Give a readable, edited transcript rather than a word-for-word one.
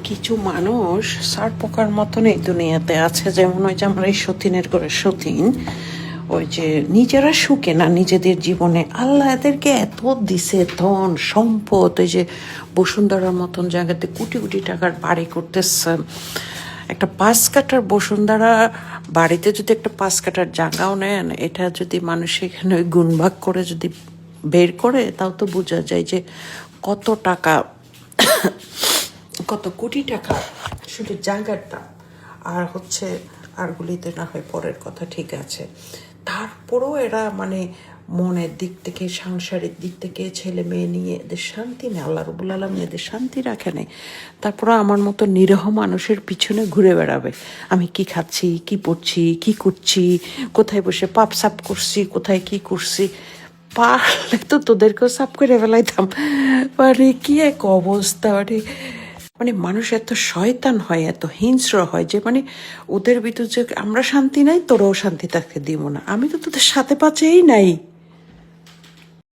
কিছু মানুষ সার পোকার মতন এই দুনিয়াতে আছে, যেমন ওই যে আমরা এই সতীনের করে সতীন, ওই যে নিজেরা সুখে না নিজেদের জীবনে, আল্লাহ এদেরকে এত দিছে ধন সম্পদ, ওই যে বসুন্ধরার মতন জায়গাতে কোটি কোটি টাকার বাড়ি করতেছে। একটা 5 কাঠার বসুন্ধরা বাড়িতে যদি একটা 5 কাঠার জায়গাও নেন, এটা যদি মানুষ এখানে ওই গুণভাগ করে যদি বের করে, তাও তো বোঝা যায় যে কত টাকা, কত কোটি টাকা শুধু জায়গার দাম। আর হচ্ছে আরগুলিতে না হয় পরের কথা, ঠিক আছে, তারপরেও এরা মানে মনের দিক থেকে, সাংসারিক দিক থেকে, ছেলে মেয়ে নিয়ে এদের শান্তি নেই। আল্লাহ রবুল আলমী এদের শান্তি রাখে নেই। তারপরে আমার মতো নিরীহ মানুষের পিছনে ঘুরে বেড়াবে, আমি কি খাচ্ছি, কি পড়ছি, কি করছি, কোথায় বসে পাপ সাপ করছি, কোথায় কি করছি। পারলে তো তোদেরকেও সাপ করে ফেলাইতাম। মানে কি এক অবস্থা, মানে মানুষ এত শয়তান হয়, এত হিংস্র হয় যে মানে ওদের ভিতর যে আমরা শান্তি নাই, তোরাও শান্তি থাকতে দিব না। আমি তো তোদের সাথে পাচ্ছেই নাই।